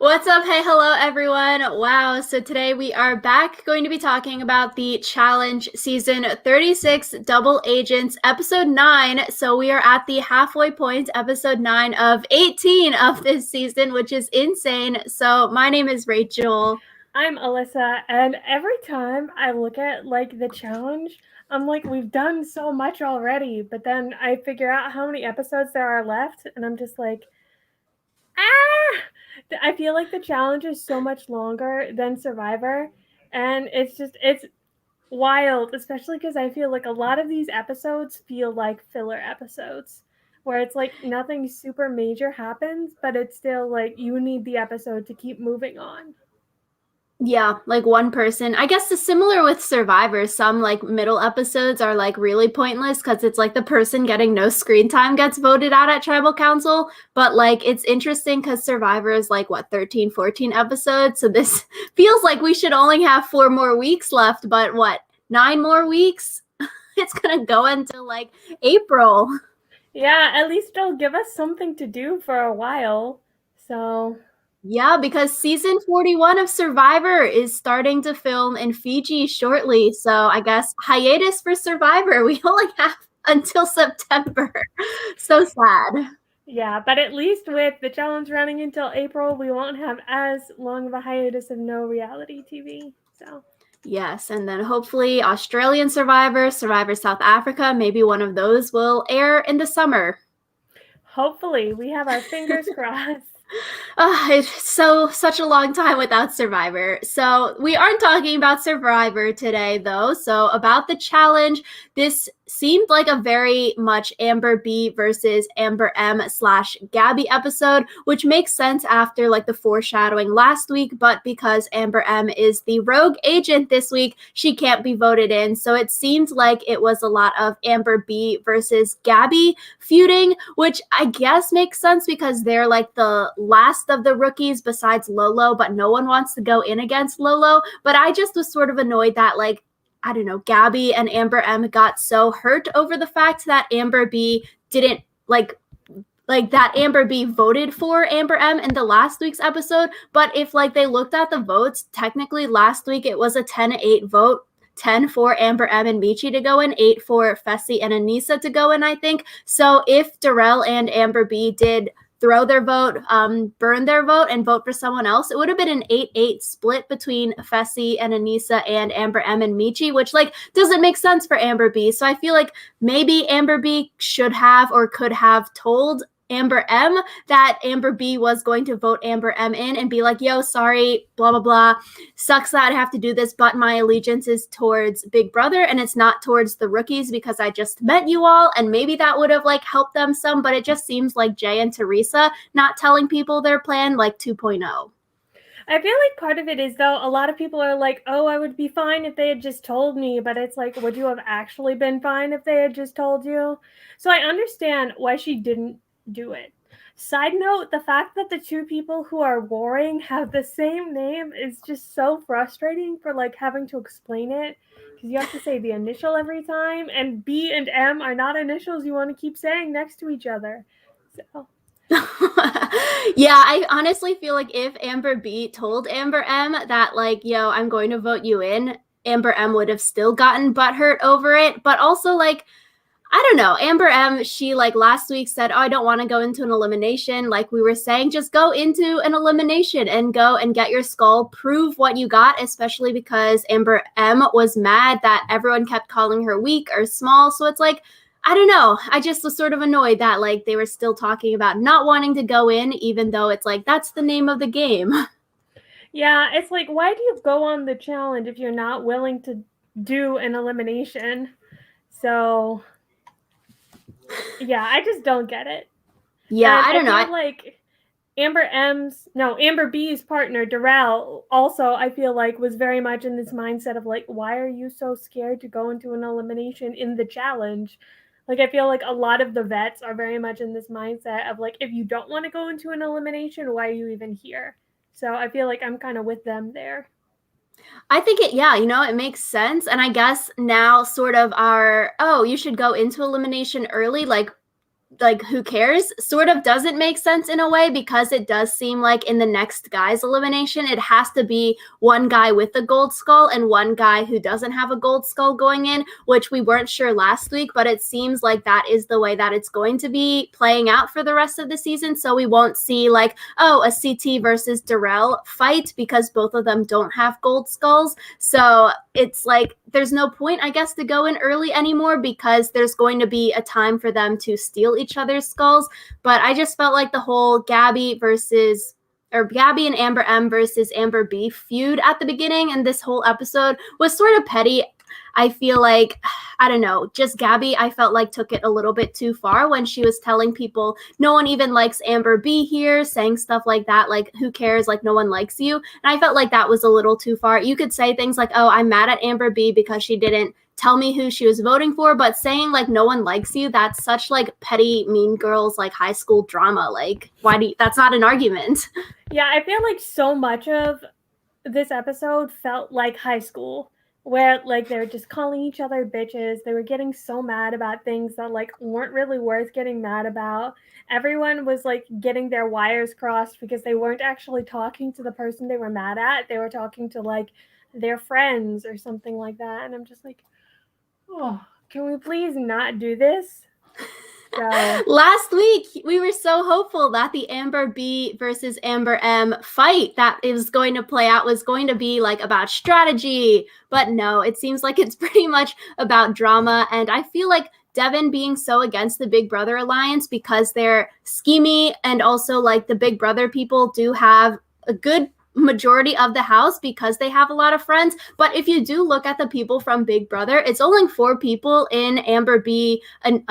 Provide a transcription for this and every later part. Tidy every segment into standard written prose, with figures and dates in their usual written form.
What's up? Hey, hello, everyone. Wow. So today we are back going to be talking about the challenge season 36 Double Agents episode 9. So we are at the halfway point, episode 9 of 18 of this season, which is insane. So my name is Rachel. I'm Alyssa, and every time I look at the challenge, I'm like, we've done so much already, but then I figure out how many episodes there are left, and I'm just like, ah! I feel like the challenge is so much longer than Survivor, and it's wild, especially because I feel like a lot of these episodes feel like filler episodes. Where it's like nothing super major happens, but it's still like you need the episode to keep moving on. Yeah, like one person. I guess it's similar with Survivor. Some like middle episodes are like really pointless because it's like the person getting no screen time gets voted out at tribal council. But like it's interesting because Survivor is like what, 13, 14 episodes. So this feels like we should only have 4 more weeks left, but what, 9 more weeks? It's gonna go until like April. Yeah, at least it'll give us something to do for a while. So, Yeah, because season 41 of Survivor is starting to film in Fiji shortly. So I guess hiatus for Survivor. We only have until September. So sad. yeah, but at least with the challenge running until April, we won't have as long of a hiatus of no reality TV. So, Yes, and then hopefully Australian Survivor, Survivor South Africa, maybe one of those will air in the summer. hopefully, we have our fingers crossed. It's such a long time without Survivor. So we aren't talking about Survivor today, though. So about the challenge, this seemed like a very much Amber B versus Amber M slash Gabby episode, which makes sense after like the foreshadowing last week. But because Amber M is the rogue agent this week, she can't be voted in. So it seemed like it was a lot of Amber B versus Gabby feuding, which I guess makes sense because they're like the last of the rookies besides Lolo, but no one wants to go in against Lolo. But I just was sort of annoyed that like I don't know, Gabby and Amber M got so hurt over the fact that Amber B didn't like that Amber B voted for Amber M in the last week's episode. But if like they looked at the votes, technically last week it was a 10-8 vote. 10 for Amber M and Michi to go in, 8 for Fessy and Anissa to go in, I think. So if Darrell and Amber B did throw their vote, burn their vote, and vote for someone else, it would have been an 8-8 split between Fessy and Anissa and Amber M and Michi, which like doesn't make sense for Amber B. So I feel like maybe Amber B should have or could have told Amber M that Amber B was going to vote Amber M in and be like, yo, sorry, blah, blah, blah. Sucks that I have to do this, but my allegiance is towards Big Brother and it's not towards the rookies because I just met you all. And maybe that would have like helped them some, but it just seems like Jay and Teresa not telling people their plan like 2.0. I feel like part of it is, though, a lot of people are like, oh, I would be fine if they had just told me, but it's like, would you have actually been fine if they had just told you? So I understand why she didn't do it. Side note, the fact that the two people who are warring have the same name is just so frustrating for like having to explain it because you have to say the initial every time, and B and M are not initials you want to keep saying next to each other. So, Yeah, I honestly feel like if Amber B told Amber M that, like, yo, I'm going to vote you in, Amber M would have still gotten butthurt over it. But also, like, I don't know. Amber M, she like last week said, oh, I don't want to go into an elimination. Like we were saying, just go into an elimination and go and get your skull, prove what you got, especially because Amber M was mad that everyone kept calling her weak or small. So it's like, I don't know. I just was sort of annoyed that like they were still talking about not wanting to go in, even though it's like that's the name of the game. yeah, it's like, why do you go on the challenge if you're not willing to do an elimination? So, yeah, I just don't get it. Yeah, And I I don't know. feel like Amber B's partner, Darrell, also, I feel like was very much in this mindset of like, why are you so scared to go into an elimination in the challenge? Like, I feel like a lot of the vets are very much in this mindset of like, if you don't want to go into an elimination, why are you even here? So I feel like I'm kind of with them there. I think it, yeah, it makes sense. And I guess now, sort of, our, oh, you should go into elimination early. Like, like who cares sort of doesn't make sense in a way, because it does seem like in the next guy's elimination it has to be one guy with a gold skull and one guy who doesn't have a gold skull going in, which we weren't sure last week, but it seems like that is the way that it's going to be playing out for the rest of the season. So we won't see like, oh, a CT versus Darrell fight because both of them don't have gold skulls. So it's like there's no point, I guess, to go in early anymore because there's going to be a time for them to steal each other's skulls. But I just felt like the whole Gabby and Amber M versus Amber B feud at the beginning and this whole episode was sort of petty. I feel like, I don't know, just Gabby, I felt like took it a little bit too far when she was telling people no one even likes Amber B here, saying stuff like that, like, who cares, like, no one likes you. And I felt like that was a little too far. You could say things like, oh, I'm mad at Amber B because she didn't tell me who she was voting for, but saying like no one likes you, that's such like petty Mean Girls like high school drama. Like, that's not an argument. Yeah, I feel like so much of this episode felt like high school, where like they were just calling each other bitches. They were getting so mad about things that like weren't really worth getting mad about. Everyone was like getting their wires crossed because they weren't actually talking to the person they were mad at. They were talking to like their friends or something like that. And I'm just like, oh, can we please not do this? So last week we were so hopeful that the Amber B versus Amber M fight that it was going to play out was going to be like about strategy, but no, it seems like it's pretty much about drama. And I feel like Devin being so against the Big Brother alliance because they're schemy, and also like the Big Brother people do have a good majority of the house because they have a lot of friends. But if you do look at the people from Big Brother, it's only 4 people in Amber B and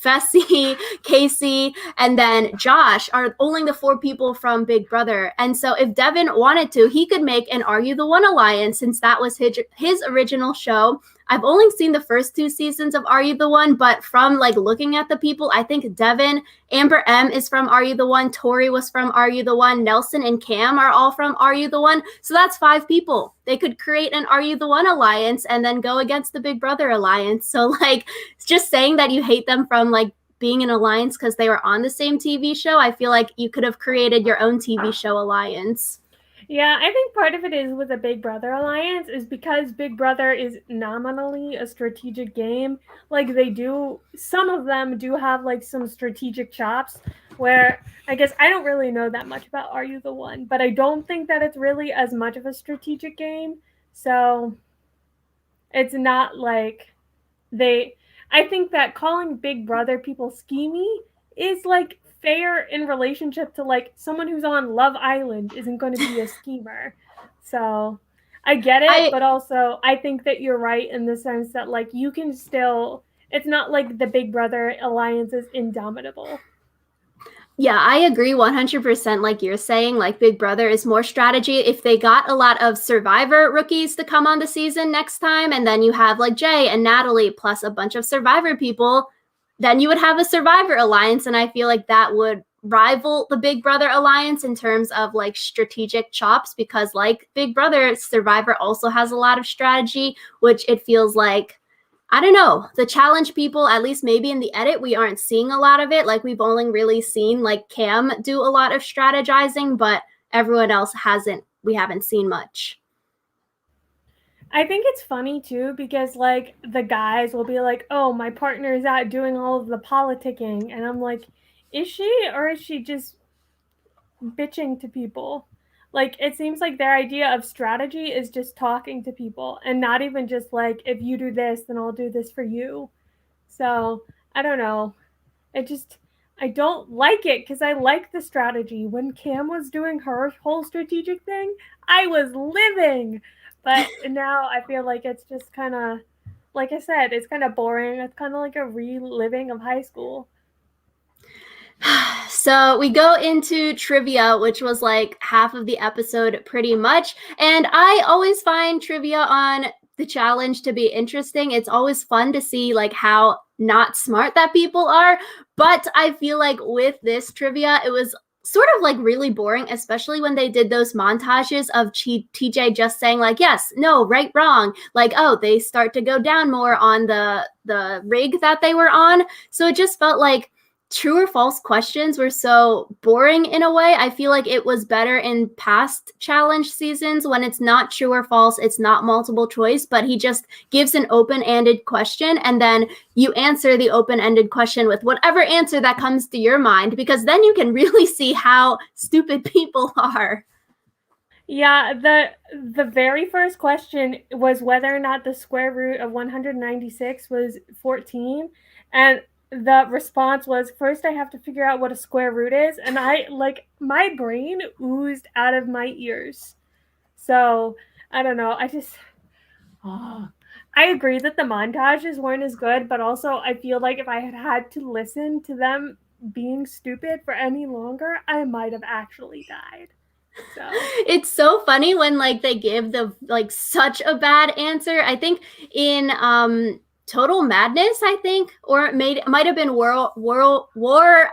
Fessy, Casey, and then Josh are only the 4 people from Big Brother. And so if Devin wanted to, he could make an Are You the One alliance, since that was his original show. I've only seen the first 2 seasons of Are You the One, but from like looking at the people, I think Devin, Amber M is from Are You the One, Tori was from Are You the One, Nelson and Cam are all from Are You the One. So that's 5 people. They could create an Are You the One alliance and then go against the Big Brother alliance. So like just saying that you hate them from like being an alliance because they were on the same TV show, I feel like you could have created your own TV show alliance. Yeah, I think part of it is with the Big Brother alliance is because Big Brother is nominally a strategic game. Like some of them do have like some strategic chops, where I guess I don't really know that much about Are You the One, but I don't think that it's really as much of a strategic game. So it's not like I think that calling Big Brother people schemy is like fair in relationship to like someone who's on Love Island isn't going to be a schemer. So I get it, but also I think that you're right in the sense that like you can still, it's not like the Big Brother alliance is indomitable. Yeah, I agree 100%. Like you're saying, like Big Brother is more strategy. If they got a lot of Survivor rookies to come on the season next time, and then you have like Jay and Natalie plus a bunch of Survivor people, then you would have a Survivor alliance. And I feel like that would rival the Big Brother alliance in terms of like strategic chops, because like Big Brother, Survivor also has a lot of strategy, which it feels like, I don't know, the challenge people, at least maybe in the edit, we aren't seeing a lot of it. Like we've only really seen like Cam do a lot of strategizing, but everyone else we haven't seen much. I think it's funny too because like the guys will be like, "Oh, my partner is out doing all of the politicking," and I'm like, "Is she, or is she just bitching to people?" Like it seems like their idea of strategy is just talking to people and not even just like, if you do this, then I'll do this for you. So I don't know. I don't like it because I like the strategy. When Cam was doing her whole strategic thing, I was living. But now I feel like it's just kind of, like I said, it's kind of boring. It's kind of like a reliving of high school. So we go into trivia, which was like half of the episode pretty much. And I always find trivia on the challenge to be interesting. It's always fun to see like how not smart that people are. But I feel like with this trivia, it was sort of like really boring, especially when they did those montages of TJ just saying like, yes, no, right, wrong. Like, oh, they start to go down more on the rig that they were on. So it just felt like true or false questions were so boring in a way. I feel like it was better in past challenge seasons when it's not true or false, it's not multiple choice, but he just gives an open-ended question and then you answer the open-ended question with whatever answer that comes to your mind, because then you can really see how stupid people are. Yeah, the very first question was whether or not the square root of 196 was 14, and the response was, first I have to figure out what a square root is, and I like my brain oozed out of my ears. So, I don't know. I just oh, I agree that the montages weren't as good, but also I feel like if I had had to listen to them being stupid for any longer, I might have actually died. So, It's so funny when like they give the like such a bad answer. I think in Total Madness, I think, or it might have been War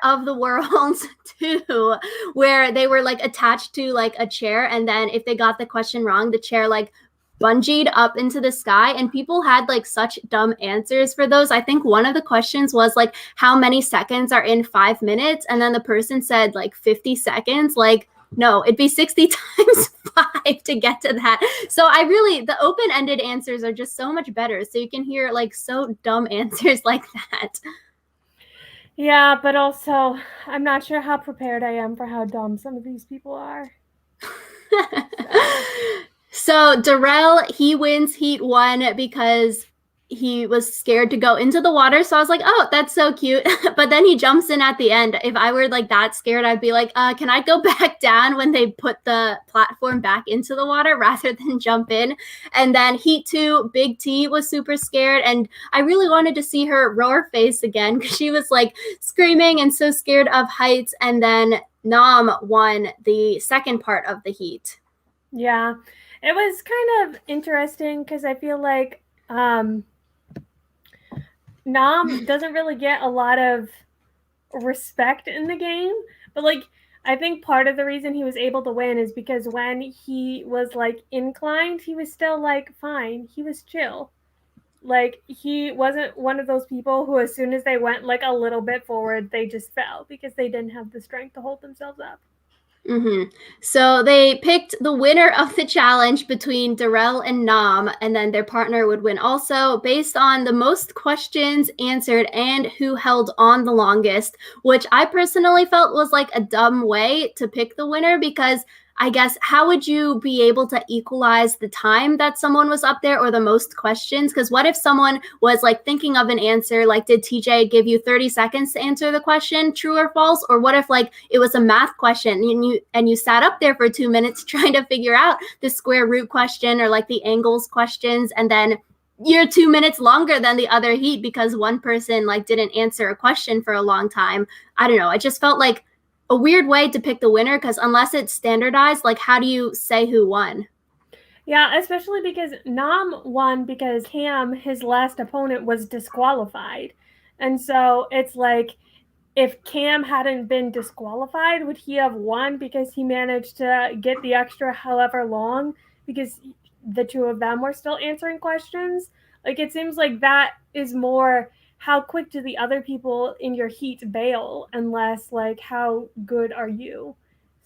of the Worlds too, where they were like attached to like a chair, and then if they got the question wrong, the chair like bungeed up into the sky, and people had like such dumb answers for those. I think one of the questions was like how many seconds are in 5 minutes, and then the person said like 50 seconds. Like, no, it'd be 60 times 5 to get to that. So I really, the open-ended answers are just so much better. So you can hear like so dumb answers like that. yeah, but also I'm not sure how prepared I am for how dumb some of these people are. So, So Darrell, he wins Heat 1 because he was scared to go into the water. So I was like, oh, that's so cute. But then he jumps in at the end. If I were like that scared, I'd be like, can I go back down when they put the platform back into the water rather than jump in? And then Heat 2, Big T was super scared. And I really wanted to see her roar face again because she was like screaming and so scared of heights. And then Nam won the second part of the heat. yeah. It was kind of interesting because I feel like Nam doesn't really get a lot of respect in the game, but like I think part of the reason he was able to win is because when he was like inclined, he was still like fine. He was chill. Like he wasn't one of those people who as soon as they went like a little bit forward, they just fell because they didn't have the strength to hold themselves up. Mm-hmm. So they picked the winner of the challenge between Darrell and Nam, and then their partner would win also based on the most questions answered and who held on the longest, which I personally felt was like a dumb way to pick the winner because I guess how would you be able to equalize the time that someone was up there or the most questions? Because what if someone was like thinking of an answer, like did TJ give you 30 seconds to answer the question, true or false? Or what if like it was a math question and you sat up there for 2 minutes trying to figure out the square root question or like the angles questions, and then you're 2 minutes longer than the other heat because one person like didn't answer a question for a long time. I don't know. I just felt like a weird way to pick the winner because unless it's standardized, like how do you say who won? Yeah, especially because Nam won because Cam, his last opponent, was disqualified. And so it's like if Cam hadn't been disqualified, would he have won because he managed to get the extra however long because the two of them were still answering questions? Like it seems like that is more how quick do the other people in your heat bail and less like how good are you?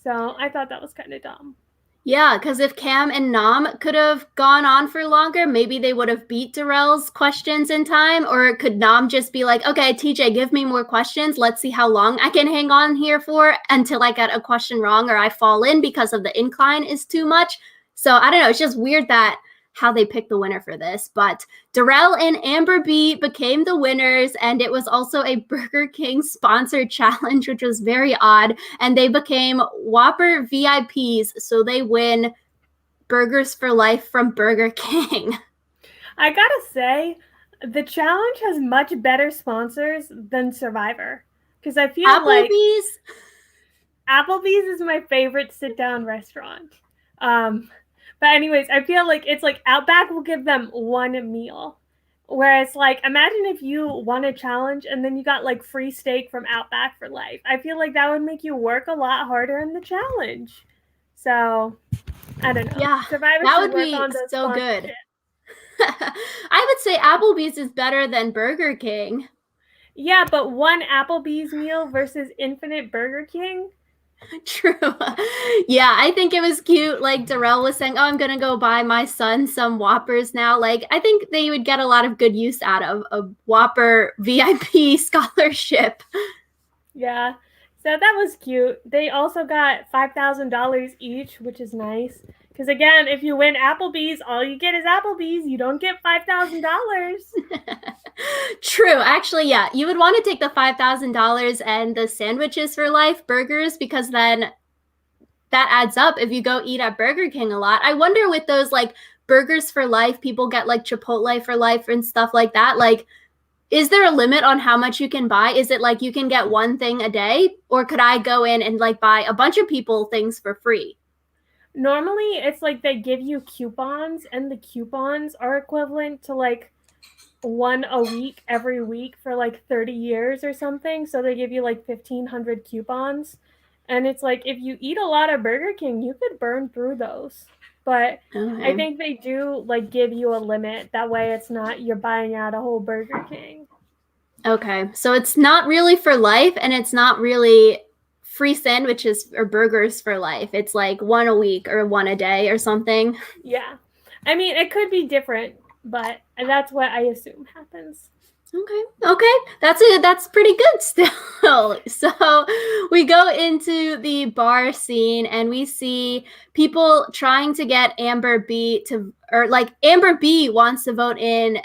So I thought that was kind of dumb. Yeah, because if Cam and Nam could have gone on for longer, maybe they would have beat Darrell's questions in time. Or could Nam just be like, okay, TJ, give me more questions. Let's see how long I can hang on here for until I get a question wrong or I fall in because of the incline is too much. So I don't know. It's just weird that how they picked the winner for this. But Darrell and Amber B became the winners, and it was also a Burger King sponsored challenge, which was very odd. And they became Whopper VIPs, so they win burgers for life from Burger King. I gotta say, the challenge has much better sponsors than Survivor. Because I feel like Applebee's. Applebee's is my favorite sit down restaurant. Um, but, anyways, I feel like it's like Outback will give them one meal. Whereas, like, imagine if you won a challenge and then you got like free steak from Outback for life. I feel like that would make you work a lot harder in the challenge. So, I don't know. Yeah, Survivor that should would work be on the so good. sponsorship. I would say Applebee's is better than Burger King. Yeah, but one Applebee's meal versus infinite Burger King. True. Yeah, I think it was cute. Like Darrell was saying, oh, I'm going to go buy my son some Whoppers now. Like, I think they would get a lot of good use out of a Whopper VIP scholarship. Yeah. So that was cute. They also got $5,000 each, which is nice. Because again, if you win Applebee's, all you get is Applebee's. You don't get $5,000. True. Actually, yeah, you would want to take the $5,000 and the sandwiches for life burgers because then that adds up if you go eat at Burger King a lot. I wonder with those like burgers for life, people get like Chipotle for life and stuff like that. Like, is there a limit on how much you can buy? Is it like you can get one thing a day? Or could I go in and like buy a bunch of people things for free? Normally, it's like they give you coupons, and the coupons are equivalent to like one a week every week for like 30 years or something. So they give you like 1,500 coupons. And it's like if you eat a lot of Burger King, you could burn through those. But I Okay. think they do like give you a limit. That way it's not you're buying out a whole Burger King. Okay. So it's not really for life and it's not really free sandwiches or burgers for life. It's like one a week or one a day or something. Yeah. I mean, it could be different, but that's what I assume happens. Okay. That's pretty good still. So we go into the bar scene and we see people trying to get Amber B to or like Amber B wants to vote in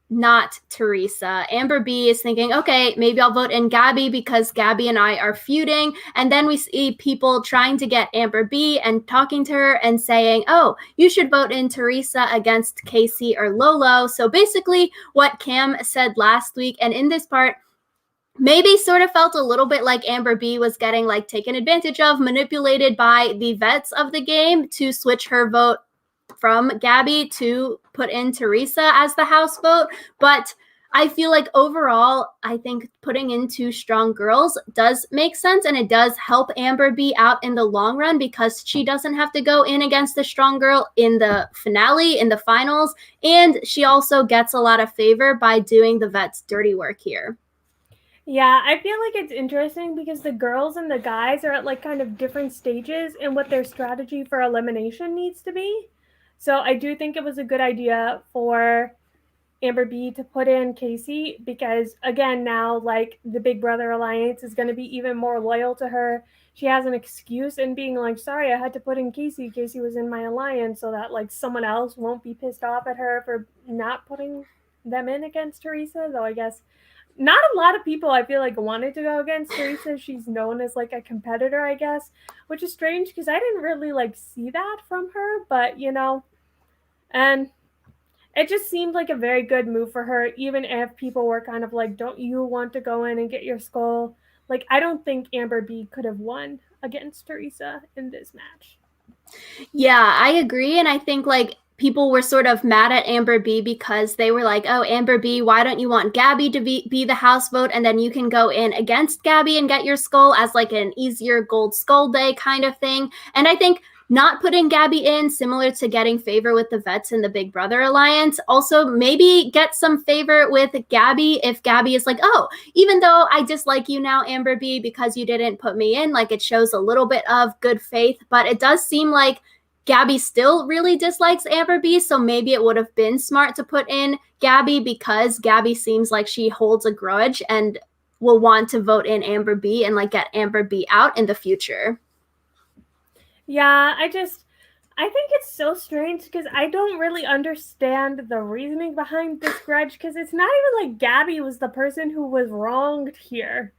not Teresa. Amber B is thinking, okay, maybe I'll vote in Gabby because Gabby and I are feuding. And then we see people trying to get Amber B and talking to her and saying, oh, you should vote in Teresa against Casey or Lolo. So basically, what Cam said last week, and in this part, maybe sort of felt a little bit like Amber B was getting like taken advantage of, manipulated by the vets of the game to switch her vote from Gabby to put in Teresa as the house vote. But I feel like overall, I think putting in two strong girls does make sense and it does help Amber be out in the long run because she doesn't have to go in against a strong girl in the finale, in the finals. And she also gets a lot of favor by doing the vet's dirty work here. Yeah, I feel like it's interesting because the girls and the guys are at like kind of different stages in what their strategy for elimination needs to be. So I do think it was a good idea for Amber B to put in Casey because again now like the Big Brother Alliance is going to be even more loyal to her. She has an excuse in being like, sorry, I had to put in Casey. Casey was in my alliance so that like someone else won't be pissed off at her for not putting them in against Teresa. Though I guess not a lot of people I feel like wanted to go against Teresa. She's known as like a competitor, I guess, which is strange because I didn't really like see that from her, but you know, and it just seemed like a very good move for her, even if people were kind of like, don't you want to go in and get your skull? Like, I don't think Amber B could have won against Teresa in this match. Yeah, I agree. And I think like people were sort of mad at Amber B because they were like, oh, Amber B, why don't you want Gabby to be the house vote? And then you can go in against Gabby and get your skull as like an easier gold skull day kind of thing. And I think not putting Gabby in, similar to getting favor with the vets in the Big Brother Alliance, also maybe get some favor with Gabby if Gabby is like, oh, even though I dislike you now, Amber B, because you didn't put me in, like it shows a little bit of good faith, but it does seem like Gabby still really dislikes Amber B, so maybe it would have been smart to put in Gabby because Gabby seems like she holds a grudge and will want to vote in Amber B and like get Amber B out in the future. Yeah, I think it's so strange because I don't really understand the reasoning behind this grudge because it's not even like Gabby was the person who was wronged here.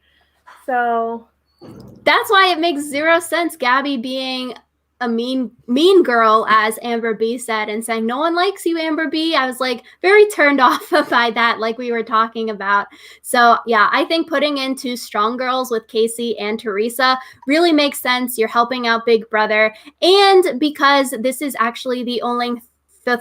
So, That's why it makes zero sense Gabby being a mean girl, as Amber B said, and saying no one likes you, Amber B. I was like very turned off by that, like we were talking about. So yeah, I think putting in two strong girls with Casey and Teresa really makes sense. You're helping out Big Brother, and because this is actually the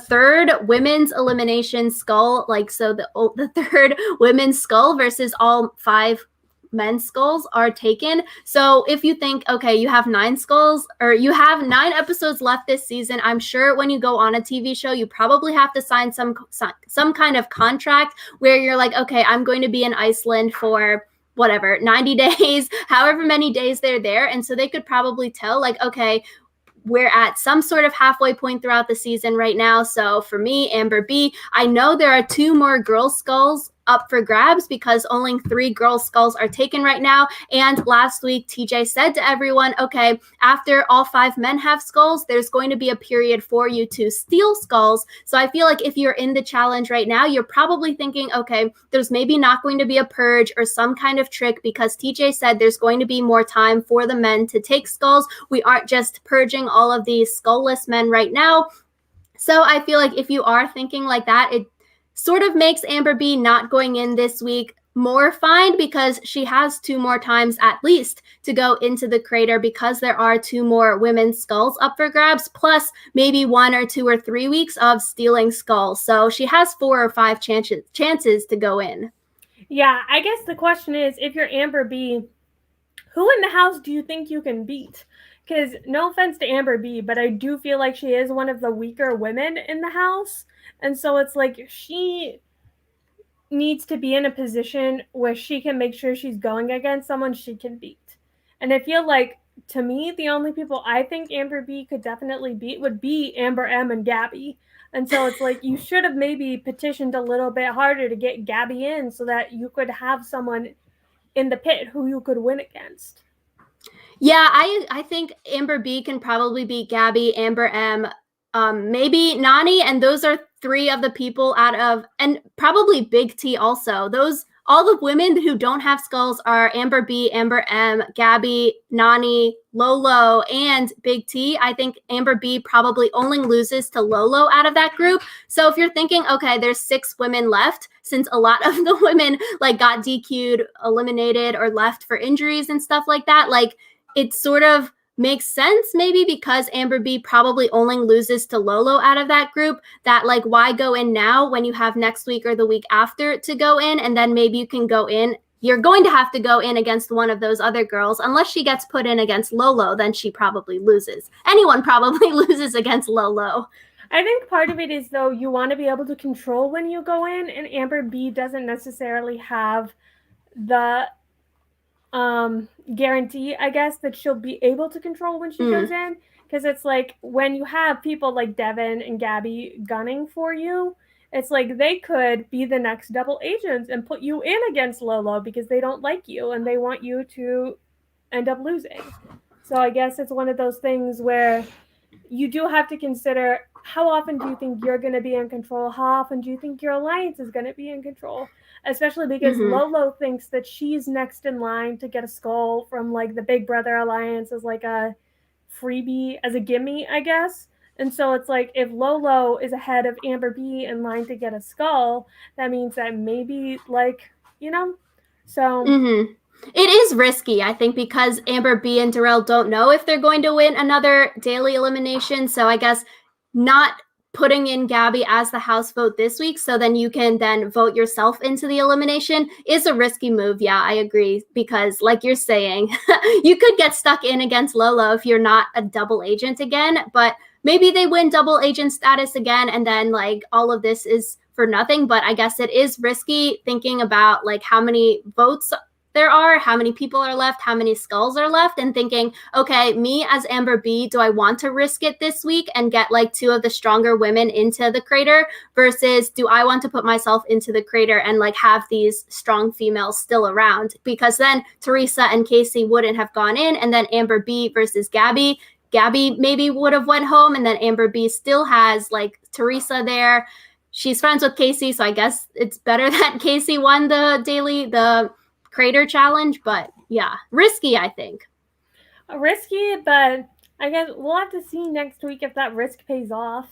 third women's elimination skull, like so the third women's skull versus all five men's skulls are taken. So if you think, okay, you have 9 skulls or you have 9 episodes left this season, I'm sure when you go on a TV show, you probably have to sign some kind of contract where you're like, okay, I'm going to be in Iceland for whatever, 90 days, however many days they're there. And so they could probably tell, like, okay, we're at some sort of halfway point throughout the season right now. So for me, Amber B, I know there are 2 more girl skulls up for grabs because only 3 girl skulls are taken right now. And last week, TJ said to everyone, okay, after all 5 men have skulls, there's going to be a period for you to steal skulls. So I feel like if you're in the challenge right now, you're probably thinking, okay, there's maybe not going to be a purge or some kind of trick because TJ said there's going to be more time for the men to take skulls. We aren't just purging all of these skullless men right now. So I feel like if you are thinking like that, it sort of makes Amber B not going in this week more fine because she has 2 more times at least to go into the crater because there are 2 more women's skulls up for grabs, plus maybe 1 or 2 or 3 weeks of stealing skulls. So she has 4 or 5 chances to go in. Yeah, I guess the question is, if you're Amber B, who in the house do you think you can beat? Because no offense to Amber B, but I do feel like she is one of the weaker women in the house. And so it's like she needs to be in a position where she can make sure she's going against someone she can beat. And I feel like, to me, the only people I think Amber B could definitely beat would be Amber M and Gabby. And so it's like you should have maybe petitioned a little bit harder to get Gabby in so that you could have someone in the pit who you could win against. Yeah, I think Amber B can probably beat Gabby, Amber M, maybe Nani, and those are 3 of the people out of, and probably Big T also. Those, all the women who don't have skulls are Amber B, Amber M, Gabby, Nani, Lolo, and Big T. I think Amber B probably only loses to Lolo out of that group. So if you're thinking, okay, there's 6 women left, since a lot of the women like got DQ'd, eliminated, or left for injuries and stuff like that, like it sort of makes sense maybe because Amber B probably only loses to Lolo out of that group, that like why go in now when you have next week or the week after to go in, and then maybe you can go in. You're going to have to go in against one of those other girls. Unless she gets put in against Lolo, then she probably loses. Anyone probably loses against Lolo. I think part of it is, though, you want to be able to control when you go in, and Amber B doesn't necessarily have the guarantee, I guess, that she'll be able to control when she goes in. Because it's like when you have people like Devin and Gabby gunning for you, it's like they could be the next double agents and put you in against Lolo because they don't like you and they want you to end up losing. So I guess it's one of those things where you do have to consider, how often do you think you're going to be in control? How often do you think your alliance is going to be in control? Especially because Lolo thinks that she's next in line to get a skull from like the Big Brother alliance as like a freebie, as a gimme, I guess. And so it's like if Lolo is ahead of Amber B in line to get a skull, that means that maybe, like, you know, so it is risky, I think, because Amber B and Darrell don't know if they're going to win another daily elimination. So I guess not putting in Gabby as the house vote this week so then you can then vote yourself into the elimination is a risky move. Yeah, I agree, because like you're saying, you could get stuck in against Lolo if you're not a double agent again, but maybe they win double agent status again and then like all of this is for nothing. But I guess it is risky thinking about like how many votes there are, how many people are left, how many skulls are left, and thinking, okay, me as Amber B, do I want to risk it this week and get like 2 of the stronger women into the crater versus do I want to put myself into the crater and like have these strong females still around? Because then Teresa and Casey wouldn't have gone in, and then Amber B versus Gabby. Gabby maybe would have went home, and then Amber B still has like Teresa there. She's friends with Casey, so I guess it's better that Casey won the crater challenge, but yeah, risky, I think. Risky, but I guess we'll have to see next week if that risk pays off.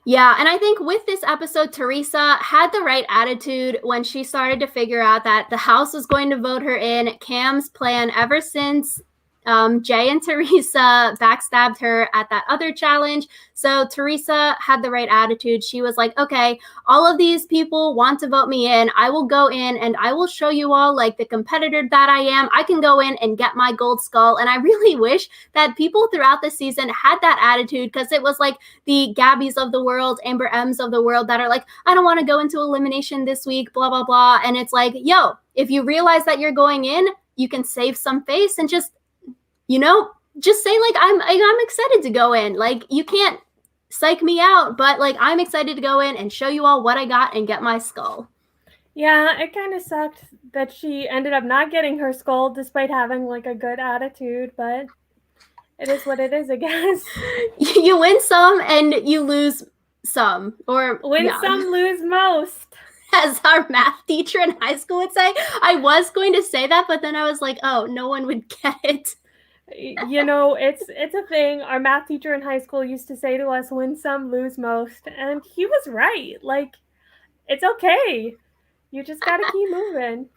Yeah, and I think with this episode, Teresa had the right attitude when she started to figure out that the house was going to vote her in. Cam's plan ever since Jay and Teresa backstabbed her at that other challenge. So Teresa had the right attitude. She was like, okay, all of these people want to vote me in. I will go in and I will show you all like the competitor that I am. I can go in and get my gold skull. And I really wish that people throughout the season had that attitude, because it was like the Gabbies of the world, Amber M's of the world that are like, I don't want to go into elimination this week, blah, blah, blah. And it's like, yo, if you realize that you're going in, you can save some face and just, just say like, I'm excited to go in. Like, you can't psych me out, but like, I'm excited to go in and show you all what I got and get my skull. Yeah, it kind of sucked that she ended up not getting her skull despite having like a good attitude, but it is what it is, I guess. You win some and you lose some, or win some, lose most. As our math teacher in high school would say. I was going to say that, but then I was like, oh, no one would get it. It's a thing. Our math teacher in high school used to say to us, win some, lose most. And he was right. Like, it's okay. You just got to keep moving.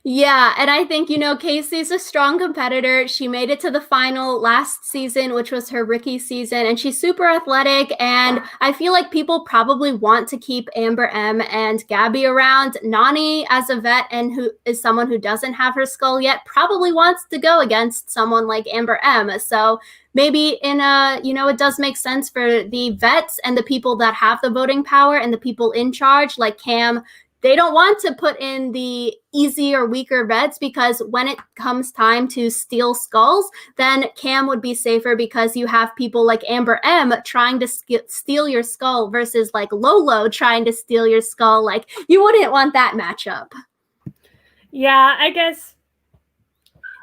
Yeah, and I think, Casey's a strong competitor. She made it to the final last season, which was her rookie season, and she's super athletic, and I feel like people probably want to keep Amber M and Gabby around. Nani, as a vet and who is someone who doesn't have her skull yet, probably wants to go against someone like Amber M. So maybe it does make sense for the vets and the people that have the voting power and the people in charge, like Cam. They don't want to put in the easy or weaker vets, because when it comes time to steal skulls, then Cam would be safer, because you have people like Amber M trying to steal your skull versus like Lolo trying to steal your skull. Like, you wouldn't want that matchup. Yeah, I guess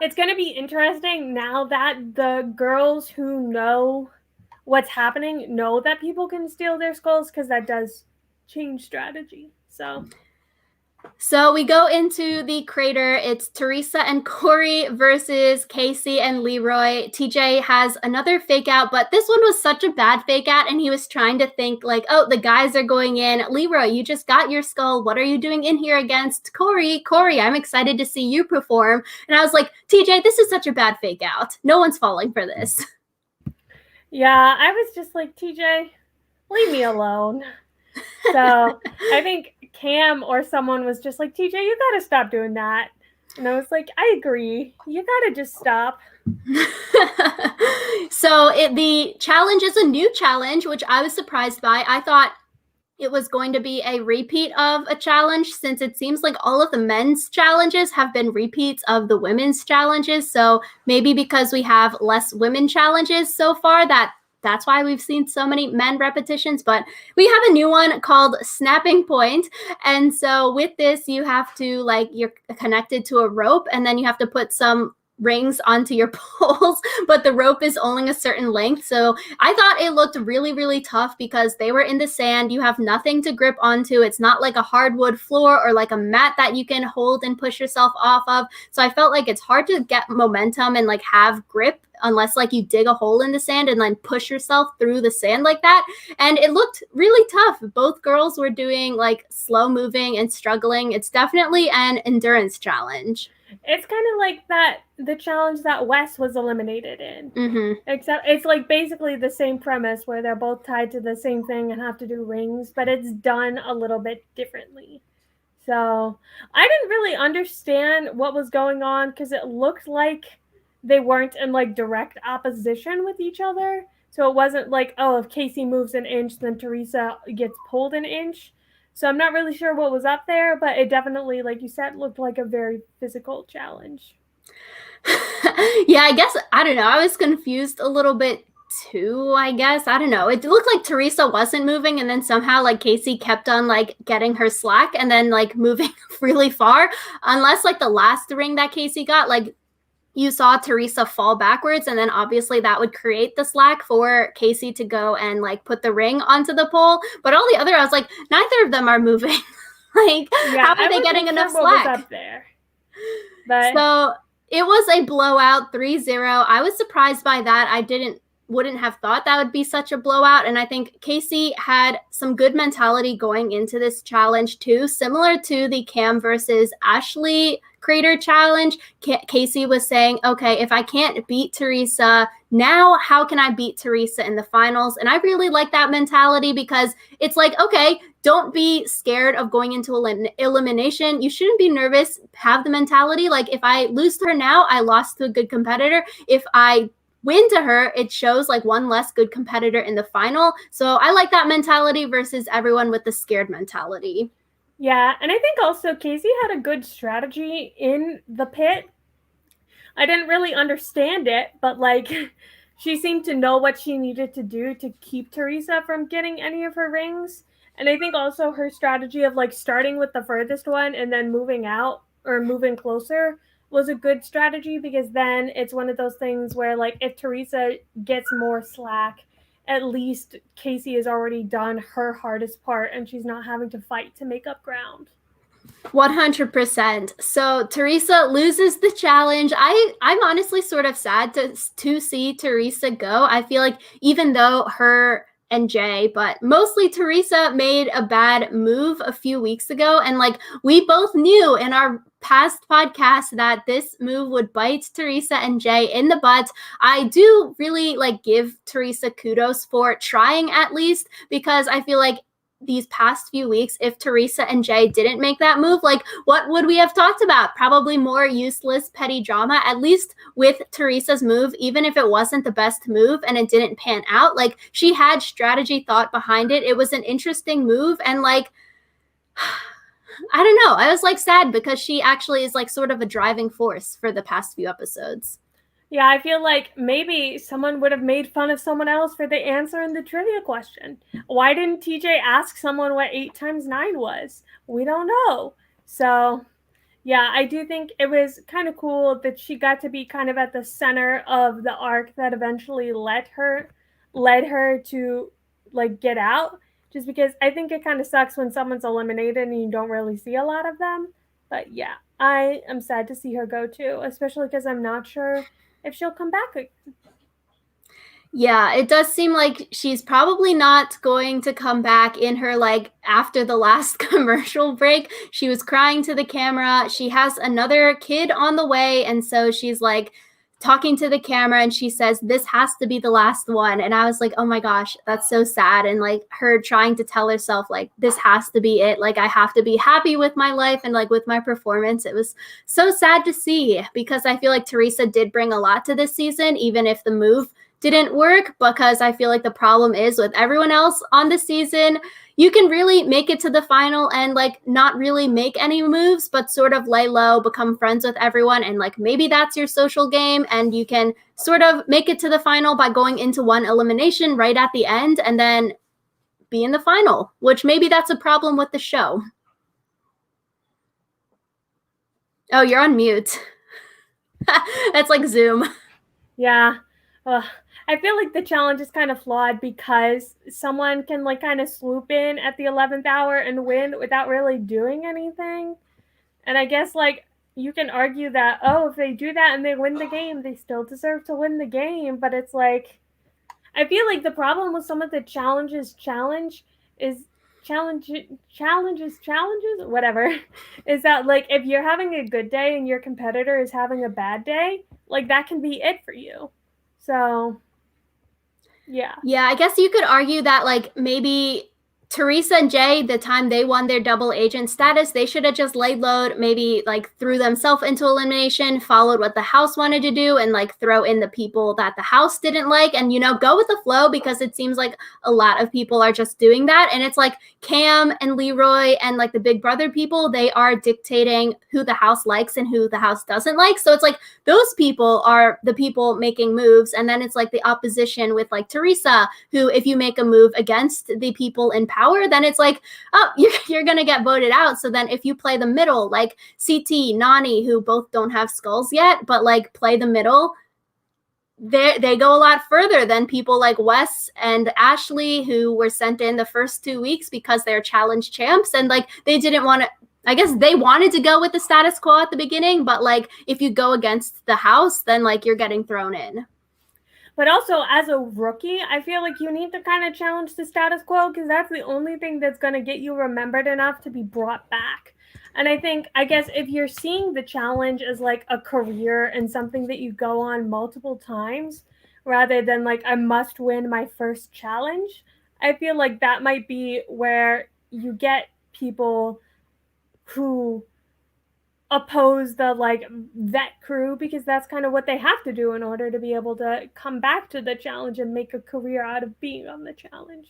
it's going to be interesting now that the girls who know what's happening know that people can steal their skulls, because that does change strategy. So we go into the crater. It's Teresa and Corey versus Casey and Leroy. TJ has another fake out, but this one was such a bad fake out, and he was trying to think like, oh, the guys are going in. Leroy, you just got your skull. What are you doing in here against Corey? Corey, I'm excited to see you perform. And I was like, TJ, this is such a bad fake out. No one's falling for this. Yeah, I was just like, TJ, leave me alone. So I think Cam or someone was just like, TJ, you gotta stop doing that. And I was like, I agree. You gotta just stop. So the challenge is a new challenge, which I was surprised by. I thought it was going to be a repeat of a challenge, since it seems like all of the men's challenges have been repeats of the women's challenges. So maybe because we have less women challenges so far, that's why we've seen so many men repetitions. But we have a new one called Snapping Point. And so with this, you have to, like, you're connected to a rope, and then you have to put some rings onto your poles, but the rope is only a certain length. So I thought it looked really, really tough, because they were in the sand. You have nothing to grip onto. It's not like a hardwood floor or like a mat that you can hold and push yourself off of. So I felt like it's hard to get momentum and like have grip unless like you dig a hole in the sand and then push yourself through the sand like that. And it looked really tough. Both girls were doing like slow moving and struggling. It's definitely an endurance challenge. It's kind of like the challenge that Wes was eliminated in. Mm-hmm. Except it's like basically the same premise where they're both tied to the same thing and have to do rings, but it's done a little bit differently. So I didn't really understand what was going on, because it looked like they weren't in like direct opposition with each other. So it wasn't like, oh, if Casey moves an inch, then Teresa gets pulled an inch. So I'm not really sure what was up there, but it definitely, like you said, looked like a very physical challenge. Yeah, I guess, I don't know. I was confused a little bit too, I guess. I don't know. It looked like Teresa wasn't moving, and then somehow like Casey kept on like getting her slack and then like moving really far. Unless like the last ring that Casey got, like you saw Teresa fall backwards, and then obviously that would create the slack for Casey to go and like put the ring onto the pole. But all the other, I was like, neither of them are moving. Like, how are they getting enough slack? Was up there. But so it was a blowout 3-0. I was surprised by that. I didn't wouldn't have thought that would be such a blowout. And I think Casey had some good mentality going into this challenge too, similar to the Cam versus Ashley Crater challenge. Casey was saying, okay, if I can't beat Teresa now, how can I beat Teresa in the finals? And I really like that mentality because it's like, okay, don't be scared of going into elimination. You shouldn't be nervous. Have the mentality like, if I lose to her now, I lost to a good competitor. If I win to her, it shows like one less good competitor in the final. So I like that mentality versus everyone with the scared mentality. Yeah, and I think also Casey had a good strategy in the pit. I didn't really understand it, but like she seemed to know what she needed to do to keep Teresa from getting any of her rings. And I think also her strategy of like starting with the furthest one and then moving out or moving closer was a good strategy, because then it's one of those things where like if Teresa gets more slack, at least Casey has already done her hardest part and she's not having to fight to make up ground. 100%. So Teresa loses the challenge. I'm honestly sort of sad to see Teresa go. I feel like even though her and Jay, but mostly Teresa made a bad move a few weeks ago, and like we both knew in our past podcast that this move would bite Teresa and Jay in the butt. I do really like give Teresa kudos for trying at least, because I feel like these past few weeks, if Teresa and Jay didn't make that move, like what would we have talked about? Probably more useless petty drama. At least with Teresa's move, even if it wasn't the best move and it didn't pan out, like she had strategy thought behind it. It was an interesting move, and like I don't know, I was like sad because she actually is like sort of a driving force for the past few episodes. Yeah, I feel like maybe someone would have made fun of someone else for the answer in the trivia question. Why didn't TJ ask someone what 8 times 9 was? We don't know. So, yeah, I do think it was kind of cool that she got to be kind of at the center of the arc that eventually led her to like get out. Just because I think it kind of sucks when someone's eliminated and you don't really see a lot of them. But yeah, I am sad to see her go too, especially because I'm not sure if she'll come back again. Yeah, it does seem like she's probably not going to come back in her, like, after the last commercial break. She was crying to the camera. She has another kid on the way, and so she's like talking to the camera and she says, this has to be the last one. And I was like, oh my gosh, that's so sad. And like her trying to tell herself, like, this has to be it. Like, I have to be happy with my life and like with my performance. It was so sad to see, because I feel like Teresa did bring a lot to this season, even if the move didn't work, because I feel like the problem is with everyone else on the season, you can really make it to the final and like not really make any moves, but sort of lay low, become friends with everyone, and like maybe that's your social game, and you can sort of make it to the final by going into one elimination right at the end and then be in the final, which maybe that's a problem with the show. Oh, you're on mute. That's like Zoom. Yeah. I feel like the challenge is kind of flawed because someone can like kind of swoop in at the 11th hour and win without really doing anything. And I guess like you can argue that, oh, if they do that and they win the game, they still deserve to win the game. But it's like, I feel like the problem with some of the challenges, whatever, is that like if you're having a good day and your competitor is having a bad day, like that can be it for you. So yeah. Yeah, I guess you could argue that like maybe Teresa and Jay, the time they won their double agent status, they should have just laid low, maybe like threw themselves into elimination, followed what the house wanted to do, and like throw in the people that the house didn't like, and you know, go with the flow, because it seems like a lot of people are just doing that. And it's like Cam and Leroy and like the Big Brother people, they are dictating who the house likes and who the house doesn't like. So it's like those people are the people making moves, and then it's like the opposition with like Teresa, who if you make a move against the people in power, then it's like, oh, you're gonna get voted out. So then if you play the middle, like CT, Nani, who both don't have skulls yet, but like play the middle, they go a lot further than people like Wes and Ashley, who were sent in the first 2 weeks because they're challenge champs, and like they didn't want to, I guess they wanted to go with the status quo at the beginning, but like if you go against the house, then like you're getting thrown in. But also, as a rookie, I feel like you need to kind of challenge the status quo because that's the only thing that's going to get you remembered enough to be brought back. And I guess if you're seeing the challenge as like a career and something that you go on multiple times rather than like I must win my first challenge, I feel like that might be where you get people who oppose the like vet crew because that's kind of what they have to do in order to be able to come back to the challenge and make a career out of being on the challenge.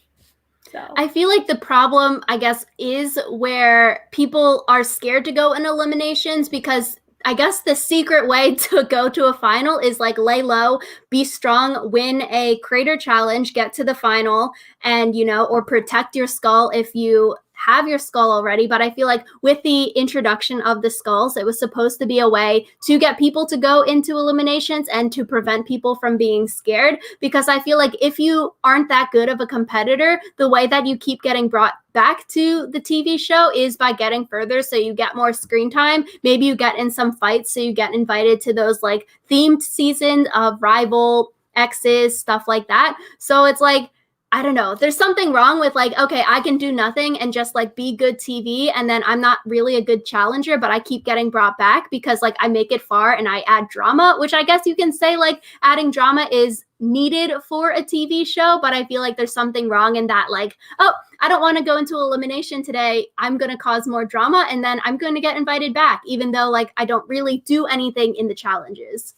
So I feel like the problem, I guess, is where people are scared to go in eliminations because I guess the secret way to go to a final is like lay low, be strong, win a crater challenge, get to the final, and or protect your skull if you have your skull already. But I feel like with the introduction of the skulls, it was supposed to be a way to get people to go into eliminations and to prevent people from being scared. Because I feel like if you aren't that good of a competitor, the way that you keep getting brought back to the TV show is by getting further, so you get more screen time. Maybe you get in some fights, so you get invited to those like themed seasons of rival exes, stuff like that. So it's like, I don't know. There's something wrong with like, okay, I can do nothing and just like be good TV, and then I'm not really a good challenger, but I keep getting brought back because like I make it far and I add drama, which I guess you can say like adding drama is needed for a TV show, but I feel like there's something wrong in that like, oh, I don't want to go into elimination today. I'm going to cause more drama and then I'm going to get invited back, even though like I don't really do anything in the challenges.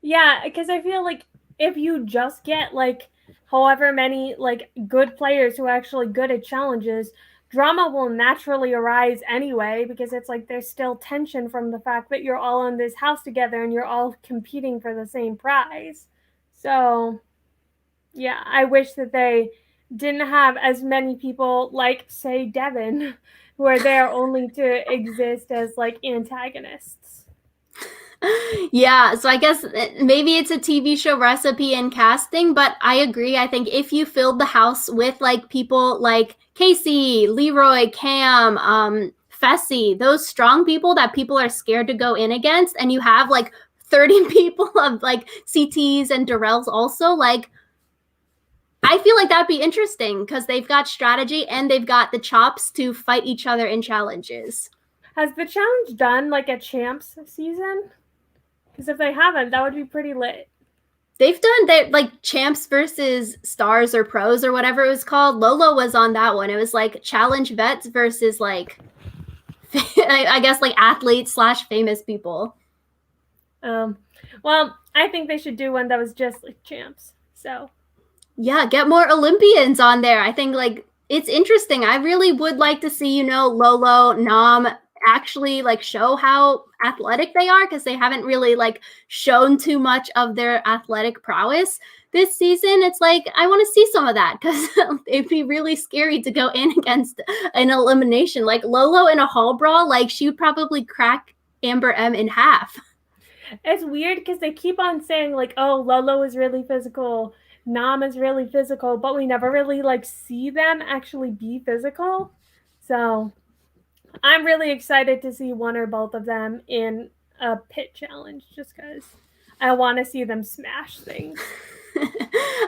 yeah, because I feel like if you just get like however many like good players who are actually good at challenges, drama will naturally arise anyway because it's like there's still tension from the fact that you're all in this house together and you're all competing for the same prize. So yeah, I wish that they didn't have as many people like say Devin who are there only to exist as like antagonists. Yeah, so I guess maybe it's a TV show recipe and casting, but I agree. I think if you filled the house with like people like Casey, Leroy, Cam, Fessy, those strong people that people are scared to go in against, and you have like 30 people of like CTs and Darrells also, like I feel like that'd be interesting because they've got strategy and they've got the chops to fight each other in challenges. Has the challenge done like a champs season? Because if they haven't, that would be pretty lit. They've done that like champs versus stars or pros or whatever it was called. Lolo was on that one. It was like challenge vets versus like I guess like athletes slash famous people. Well, I think they should do one that was just like champs. So Yeah, get more Olympians on there. I think like it's interesting. I really would like to see, Lolo, Nam actually like show how athletic they are because they haven't really like shown too much of their athletic prowess this season. It's like I want to see some of that because it'd be really scary to go in against an elimination. Like Lolo in a hall brawl, like she would probably crack Amber M in half. it's weird because they keep on saying like, "Oh, Lolo is really physical, Nam is really physical," but we never really like see them actually be physical. So I'm really excited to see one or both of them in a pit challenge just because I want to see them smash things.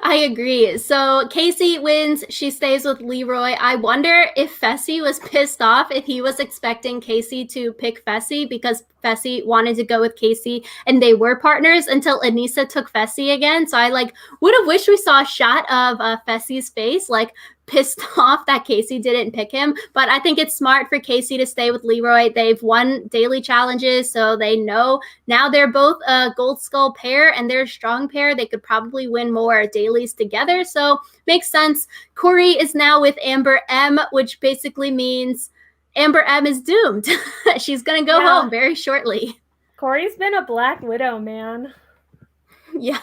I agree. So Casey wins. She stays with Leroy. I wonder if Fessy was pissed off if he was expecting Casey to pick Fessy because Fessy wanted to go with Casey and they were partners until Anissa took Fessy again. So I like would have wished we saw a shot of Fessy's face, like pissed off that Casey didn't pick him. But I think it's smart for Casey to stay with Leroy. They've won daily challenges, so they know now they're both a gold skull pair and they're a strong pair. They could probably win more dailies together. So makes sense. Corey is now with Amber M, which basically means Amber M is doomed. She's going to go home very shortly. Corey's been a Black Widow, man. Yeah,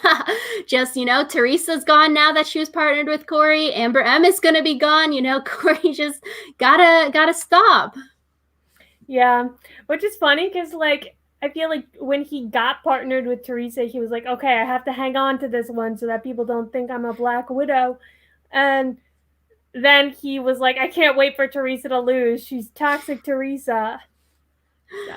just Teresa's gone now that she was partnered with Corey. Amber M is gonna be gone. Corey just gotta stop. Yeah, which is funny because like I feel like when he got partnered with Teresa, he was like, "Okay, I have to hang on to this one so that people don't think I'm a Black Widow," and then he was like, "I can't wait for Teresa to lose. She's toxic, Teresa." So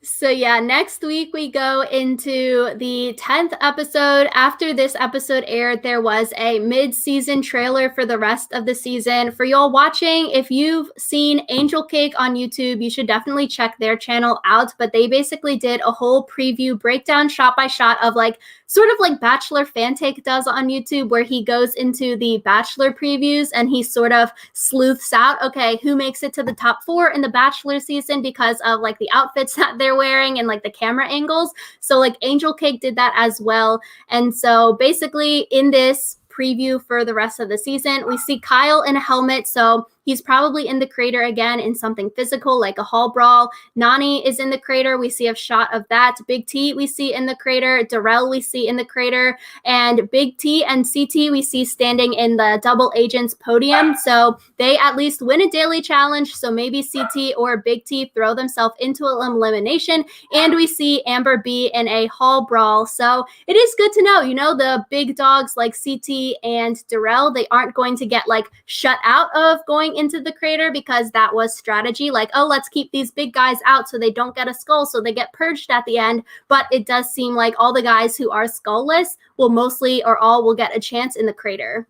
So yeah, next week we go into the 10th episode. After this episode aired, there was a mid-season trailer for the rest of the season. For y'all watching, if you've seen Angel Cake on YouTube, you should definitely check their channel out. But they basically did a whole preview breakdown shot by shot of like sort of like Bachelor Fan Take does on YouTube, where he goes into the Bachelor previews and he sort of sleuths out, okay, who makes it to the top 4 in the Bachelor season because of like the outfits that they're wearing and like the camera angles. So like Angel Cake did that as well. And so basically in this preview for the rest of the season, we see Kyle in a helmet. So he's probably in the crater again in something physical like a hall brawl. Nani is in the crater. We see a shot of that. Big T we see in the crater. Darrell we see in the crater. And Big T and CT we see standing in the double agents podium. So they at least win a daily challenge. So maybe CT or Big T throw themselves into an elimination. And we see Amber B in a hall brawl. So it is good to know, the big dogs like CT and Darrell, they aren't going to get like shut out of going into the crater because that was strategy. Like, oh, let's keep these big guys out so they don't get a skull, so they get purged at the end. But it does seem like all the guys who are skullless will mostly or all will get a chance in the crater.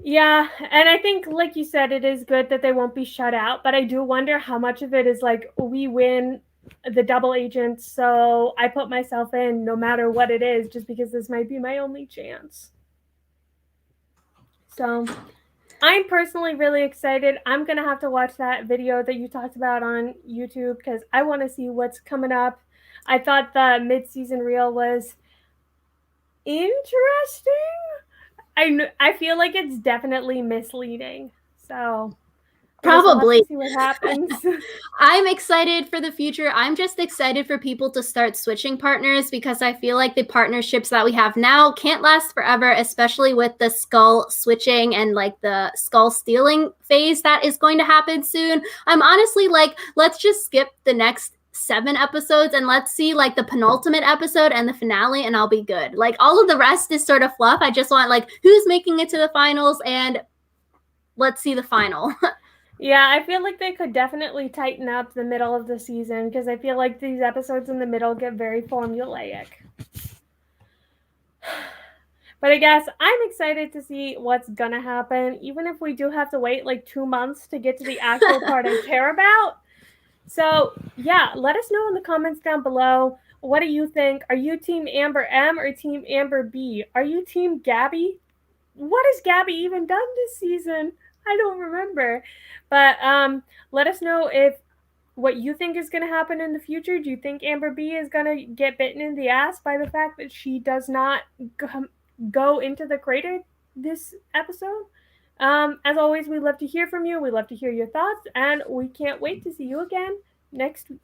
Yeah, and I think, like you said, it is good that they won't be shut out, but I do wonder how much of it is like, we win the double agents, so I put myself in no matter what it is, just because this might be my only chance. So I'm personally really excited. I'm going to have to watch that video that you talked about on YouTube because I want to see what's coming up. I thought the mid-season reel was interesting. I feel like it's definitely misleading. So Probably. we'll see what happens. I'm excited for the future. I'm just excited for people to start switching partners because I feel like the partnerships that we have now can't last forever, especially with the skull switching and like the skull stealing phase that is going to happen soon. I'm honestly like, let's just skip the next 7 episodes and let's see like the penultimate episode and the finale and I'll be good. Like all of the rest is sort of fluff. I just want like who's making it to the finals and let's see the final. Yeah, I feel like they could definitely tighten up the middle of the season because I feel like these episodes in the middle get very formulaic. But I guess I'm excited to see what's gonna happen, even if we do have to wait like 2 months to get to the actual part I care about. So, yeah, let us know in the comments down below. What do you think? Are you Team Amber M or Team Amber B? Are you Team Gabby? What has Gabby even done this season? I don't remember. But let us know if what you think is going to happen in the future. Do you think Amber B is going to get bitten in the ass by the fact that she does not go into the crater this episode? As always, we love to hear from you. We love to hear your thoughts, and we can't wait to see you again next week.